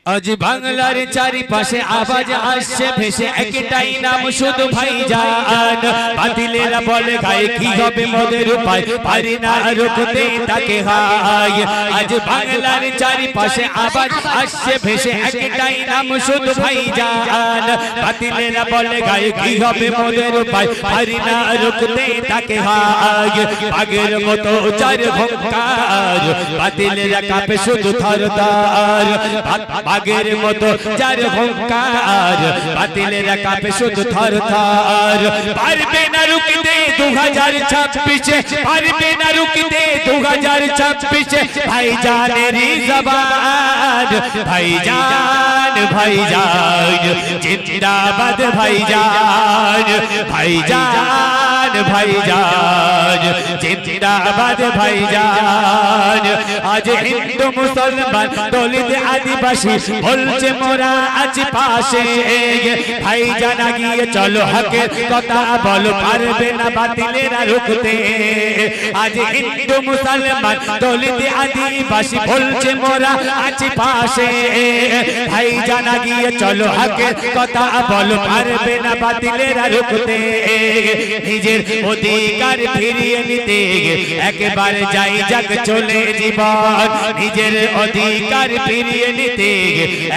আজ বাংলার চারিপাশে আওয়াজ আসছে ভেসে একটাই নাম শুধু ভাইজান। বাতিলেরা বলে গায়ে কি হবে মোদের উপায়, পারি না রুখতে তাকে হায়। আজ বাংলার চারিপাশে আওয়াজ আসছে ভেসে একটাই নাম শুধু ভাইজান। বাতিলেরা বলে গায়ে কি হবে মোদের উপায়, পারি না রুখতে তাকে হায়। বাঘের মতো চার ভঙ্কার, বাতিলেরা কাঁপে শুধু থরথর। বাঘের মতো চার ভঙ্কার, বাতিলেরা কাঁপে শুধু থরথর। পারবে না রুখতে 2026, পারবে না রুখতে 2026 ভাইজানের জবান। ভাইজান ভাইজান জিন্দাবাদ ভাইজান, ভাইজান ভাইজান জিন্দাবাদ ভাইজান। আজ হিন্দু মুসলমান দলিত আদিবাসী বলছে মোরা আজ পাশে, ভাইজান আগিয়ে চলো হকের কথা বলো, পারবে না বাতিলেরা রুখতে। আজ হিন্দু মুসলমান দলিত আদিবাসী বলছে মোরা আজ পাশে, ভাইজান আগিয়ে চলো হকের কথা বলো, পারবে না বাতিলেরা রুখতে। নিজের অধিকার ফিরিয়ে নিতে একেবারে যাই যাক চলে জীবন, নিজের অধিকার ফিরিয়ে নিতে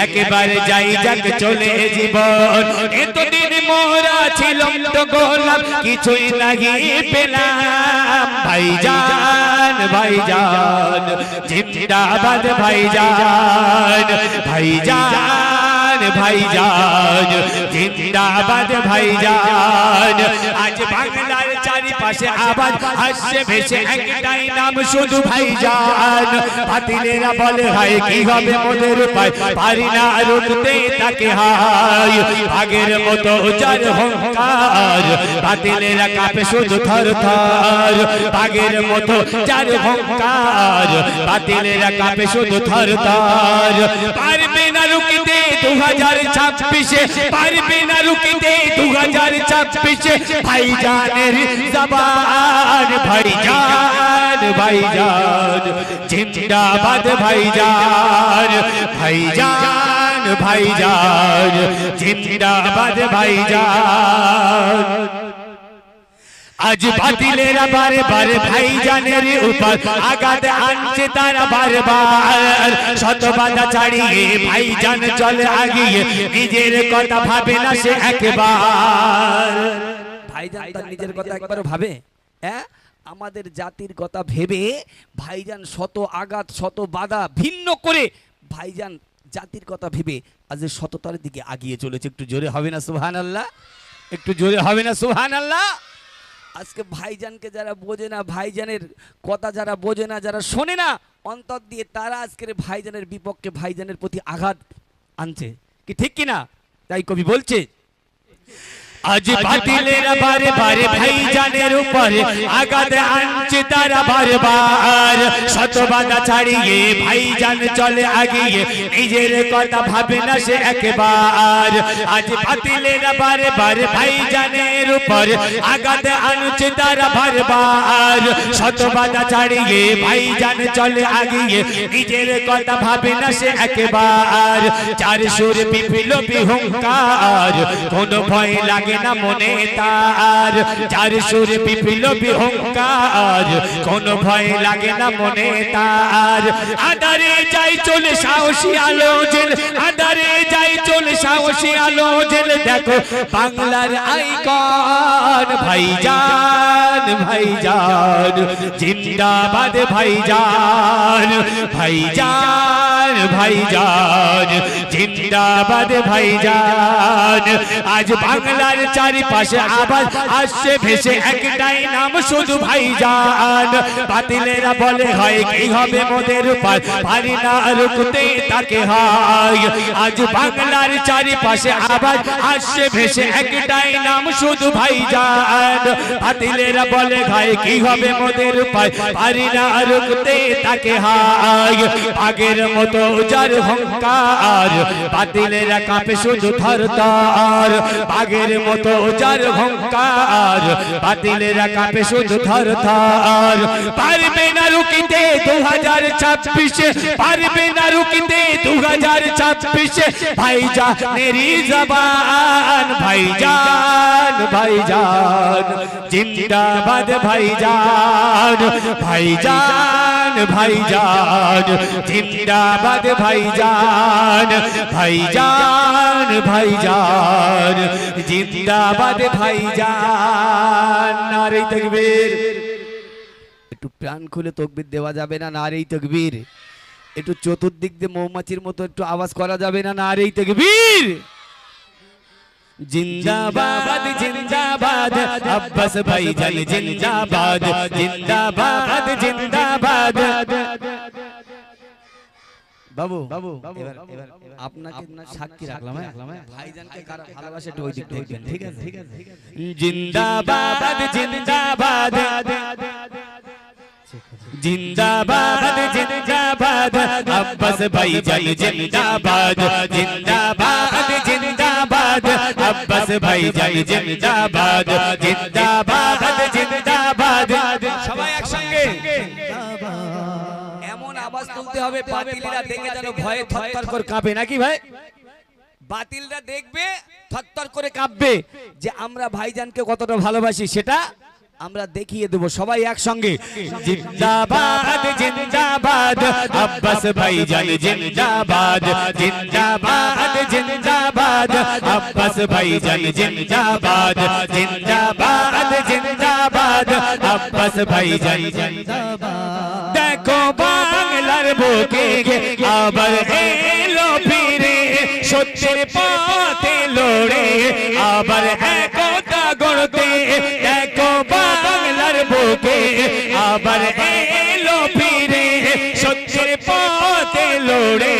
একেবারে যাই যাক চলে জীবন। এতদিন মোরা ছিলাম তো গোলাম, কিছুই নাহি পেলাম। ভাইজান ভাইজান জিন্দাবাদ ভাইজান, ভাইজান ভাইজান জিন্দাবাদ ভাইজান। আজ বাংলার চারিপাশে আওয়াজ আসছে ভেসে একটাই নাম শুধু ভাইজান। বাতিলেরা বলে হায় কি হবে মোদের উপায়, পারি না রুখতে তাকে হায়। বাঘের মতো চার ভঙ্কার, বাতিলেরা কাঁপে শুধু থরথর। বাঘের মতো চার ভঙ্কার, বাতিলেরা কাঁপে শুধু থরথর। পারবে না রুখতে 2026, পারবে না রুখতে 2026 ভাইজানের জবান। ভাইজান ভাইজান জিন্দাবাদ ভাইজান, ভাইজান ভাইজান জিন্দাবাদ ভাইজান। আজ বাতিলেরা বারে বারে ভাইজানের উপর আঘাত আনছে তারা বারবার। শত বাধা ছাড়িয়ে ভাইজান চলে আগিয়ে, নিজের কথা ভাবে না সে একবার। ভাইজান তার নিজের কথা একবার ভাবে, হ্যাঁ আমাদের জাতির কথা ভেবে ভাইজান শত আঘাত শত বাধা ভিন্ন করে ভাইজান জাতির কথা ভেবে আজ সততার দিকে আগিয়ে চলেছে। একটু জোরে হবে না সুবহানাল্লাহ, একটু জোরে হবে না সুবহানাল্লাহ। আজকে ভাইজানকে যারা বোঝে না, ভাইজানের কথা যারা বোঝে না, যারা শোনে না অন্তর দিয়ে, তারা আজকের ভাইজানের বিপক্ষে ভাইজানের প্রতি আঘাত আনছে, কি ঠিক কিনা? তাই কবি বলছে আজ বাতিলেরা বারে বারে ভাইজানের উপরে আঘাত আনছে তারা বারবার। শত বাধা ছাড়িয়ে ভাইজান চলে আগিয়ে, নিজের কথা ভাবে না সে একবার। আজ বাতিলেরা বারে বারে ভাইজানের উপরে আঘাত আনছে তারা বারবার। শত বাধা ছাড়িয়ে ভাইজান চলে আগিয়ে, নিজের কথা ভাবে না সে একবার। চার সুর বিপ্লবী হুঙ্কার, কোনো ভয় লাগে না মনে তার। চার সুর বিপ্লবী হুঙ্কার, কোনো ভয় লাগে না মনে তার। আধারে যাই চলে সাহসী আলো জেল, আধারে যাই চলে সাহসী আলো জেল। দেখো বাংলার আইকন ভাইজান, ভাইজান জিন্দাবাদ ভাইজান, ভাইজান ভাইজান জিন্দাবাদ ভাইজান। আজ বাংলার চারিপাশে আওয়াজ আসছে ভেসে একটাই নাম শুধু ভাইজান। বাতিলেরা বলে হয় কি হবে মোদের উপায়, পারি না রুখতে তাকে হায়। আজ বাংলার চারিপাশে আওয়াজ আসছে ভেসে একটাই নাম শুধু ভাইজান। বাতিলেরা বলে হয় কি হবে মোদের উপায়, পারি না রুখতে তাকে হায়। আগের মতো যার হুঙ্কার, বাতিলেরা কাঁপে শুধু থরথর। আগের মতো যার হুঙ্কার, বাতিলেরা কাঁপে শুধু থরথর। পারবে না রুখতে 2026, পারবে না রুখতে 2026 26 ভাইজানেরই জবান ভাইজান ভাইজান জিন্দাবাদ ভাইজান ভাইজান ভাইজান জিন্দাবাদ ভাইজান ভাইজান ভাইজান জিন্দাবাদ ভাইজান নারে তাকবীর একটু প্রাণ খুলে তাকবীর দেওয়া যাবে না নারে তাকবীর একটু চতুর্দিক দিয়ে মৌমাছির মতো একটু আওয়াজ করা যাবে না নারে তাকবীর জিন্দাবাদ জিন্দাবাদ আব্বাস ভাইজান জিন্দাবাদ জিন্দাবাদ জিন্দাবাদ বাবু এবার আপনাকে সাক্ষী রাখলাম ভাইজানকে কারা ভালোবাসে একটু ওই দিক দেখবেন ঠিক আছে জিন্দাবাদ জিন্দাবাদ জিন্দাবাদ জিন্দাবাদ আব্বাস ভাইজান জিন্দাবাদ জিন্দাবাদ জিন্দাবাদ আব্বাস ভাইজান জিন্দাবাদ জিন্দাবাদ জিন্দাবাদ সবাই একসঙ্গে এমন আওয়াজ তুলতে হবে বাতিলরা দেখে যেন ভয়ে থরথর করে কাঁপে নাকি ভাই বাতিলরা দেখবে থরথর করে কাঁপবে যে আমরা ভাইজানকে কতটা ভালোবাসি সেটা আমরা দেখিয়ে দেব সবাই একসঙ্গে জিন্দাবাদ জিন্দাবাদ আব্বাস ভাইজান জিন্দাবাদ জিন্দাবাদ জিন্দাবাদ আব্বাস ভাইজান জিন্দাবাদ জিন্দাবাদ জিন্দাবাদ আব্বাস ভাইজান জিন্দাবাদ দেখো বাংলার বুকে আবার এলো ফিরে সত্যের পথে লড়ে আবার একতা গড়তে দেখো বাংলার বুকে আবার এলো ফিরে সত্যের পথে লড়ে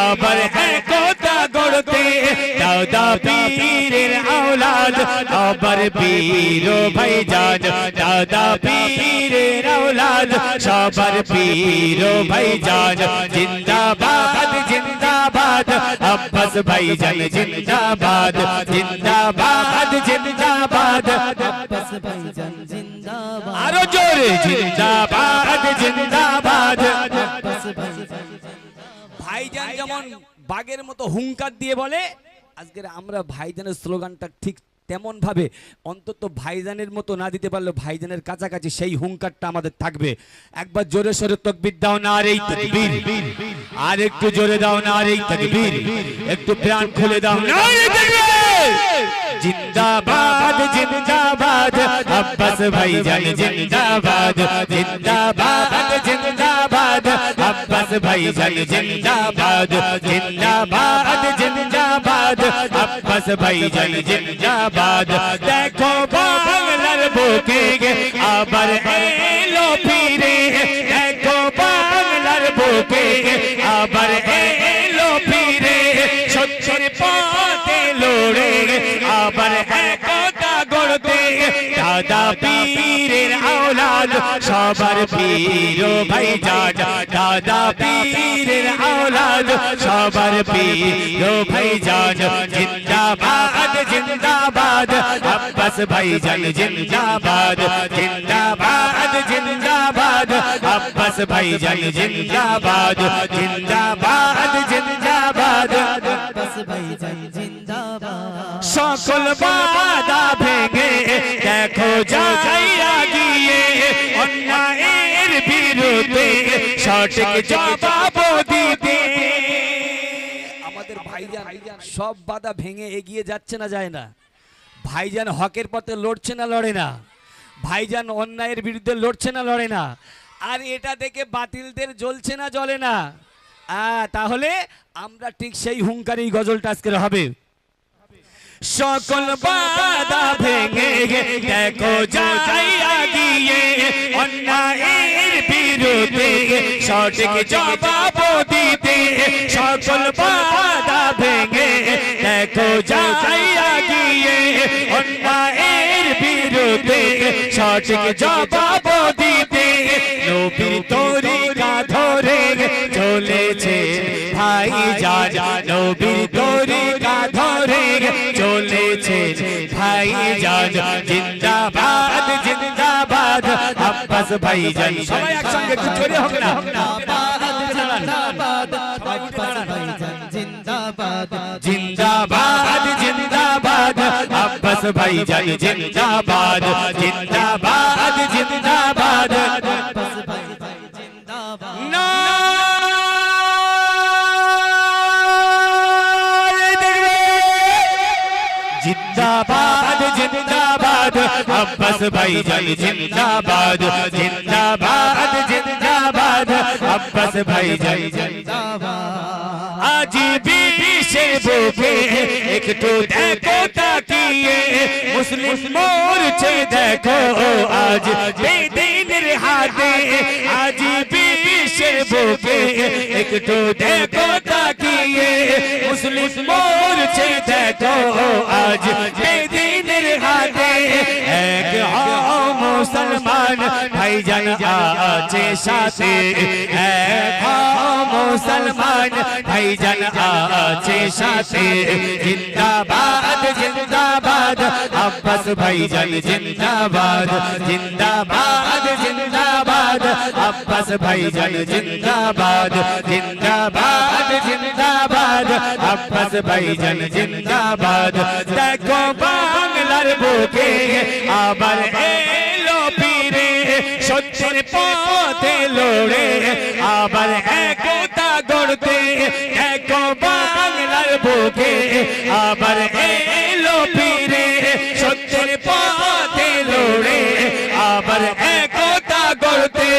আবার একতা গড়তে দাদা পীরের আওলাদ আবার বীর ভাইজান দাদা পীরের আওলাদ সবার পীর ভাইজান জিন্দাবাদ জিন্দাবাদ আব্বাস ভাইজান জিন্দাবাদ জিন্দাবাদ জিন্দাবাদ আব্বাস ভাইজান জিন্দাবাদ আরো জোরে জিন্দাবাদ জিন্দাবাদ আব্বাস ভাইজান ভাইজান যেমন বাগের মতো হুঙ্কার দিয়ে বলে আজকের আমরা ভাইজানের স্লোগানটা ঠিক তেমন ভাবে অন্তত ভাইজানের মতো না দিতে পারলে ভাইজানের কাছাকাছি সেই হুঙ্কারটা আমাদের থাকবে একবার জোরে সোরে তাকবীর দাও নারে তাকবীর আর একটু জোরে দাও নারে তাকবীর একটু প্রাণ খুলে দাও নারে তাকবীর জিন্দাবাদ জিন্দাবাদ আব্বাস ভাইজান জিন্দাবাদ জিন্দাবাদ জিন্দাবাদ আব্বাস ভাইজান জিন্দাবাদ জিন্দাবাদ জিন্দাবাদ আব্বাস ভাইজান জিন্দাবাদ দেখো বাংলার বুকে আবার এলো ফিরে দেখো বাংলার বুকে আবার এলো ফিরে সত্যের পথে লড়ে আবার একতা গড়তে দাদা পীরের আওলাদ সবার পীর ভাইজান দাদা পীরের আওলাদ সবার পীর ভাইজান জিন্দাবাদ জিন্দাবাদ আব্বাস ভাইজান জিন্দাবাদ জিন্দাবাদ জিন্দাবাদ আব্বাস ভাইজান জিন্দাবাদ জিন্দাবাদ জিন্দাবাদ আব্বাস ভাইজান জিন্দাবাদ সকল বাধা ভেঙে দেখো যাইয়া গিয়ে অন্যায়ের বিরুদ্ধে সঠিক জবাব দিতে আমাদের ভাইজান সব বাধা ভেঙে এগিয়ে যাচ্ছে না যায় না ভাইজান হকের পথে লড়ছে না লড়ে না ভাইজান অন্যায়ের বিরুদ্ধে লড়ছে না লড়ে না আর এটা দেখে বাতিলদের জ্বলছে না জ্বলে না তাহলে আমরা ঠিক সেই হুঙ্কারেই গজলটা আজকের হবে সকল বাধা ভেঙে দেখো যাইয়া গিয়ে অন্যায়ের বিরুদ্ধে সঠিক জবাব দিতে সকল বাধা ভেঙে দেখো যাইয়া গিয়ে অন্যায়ের বিরুদ্ধে সঠিক জবাব দিতে নবীর তরিকা ধরে চলেছে ভাইজান নবীর তরিকা ধরে চলেছে ভাইজান জিন্দাবাদ জিন্দাবাদ আব্বাস ভাইজান সবাই একসঙ্গে একটু জোরে হোক না জিন্দাবাদ আব্বাস ভাইজান জিন্দাবাদ जिंदाबाद जिंदाबाद जिंदाबाद अब्बास भाईजान जिंदाबाद जिंदाबाद जिंदाबाद अब्बास भाईजान जिंदाबाद जिंदाबाद जिंदाबाद अब्बास भाईजान जिंदाबाद जिंदाबाद जिंदाबाद अब्बास भाईजान जिंदाबाद आज भी বিশ্বের বুকে একটু দেখো তাকিয়ে মুসলিম মোর্চে দেখো আজ বেদিনের হাতে আজ भी বিশ্বের বুকে একটু দেখো তাকিয়ে মুসলিম মোর্চে দেখো আজ বেদিনের হাতে এক হও মুসলমান ভাইজান আছে সাথে এক হও মুসলমান ভাইজান আছে সাথে জিন্দাবাদ জিন্দাবাদ अब्बास भाईजान जिंदाबाद जिंदाबाद जिंदाबाद अब्बास भाईजान जिंदाबाद जिंदाबाद जिंदाबाद अब्बास भाईजान जिंदाबाद देखो बांगलार बुके आबार एलो पीरे सत्येर पथे लड़े आबार एकता गढ़ते देखो बांगलार बुके आबार एलो पीरे सत्येर पथे लड़े आबार एकता गढ़ते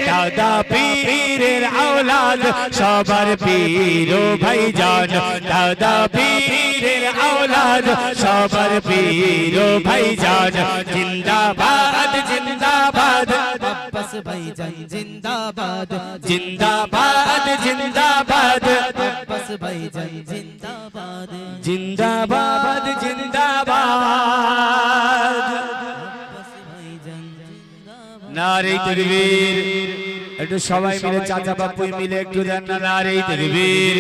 दादा पीरेर औलाद सबार पीर भाईजान दादा पीरेर औलाद सबार पीर भाईजान जिंदाबाद जिंदाबाद अब्बास भाईजान जिंदाबाद जिंदाबाद जिंदाबाद अब्बास भाईजान जिंदाबाद जिंदाबाद जिंदाबाद अब्बास भाईजान जिंदाबाद नारे तकबीर একটু সবাই মিলে চাচা বাপু মিলে একটু দেন না নারে তাকবীর।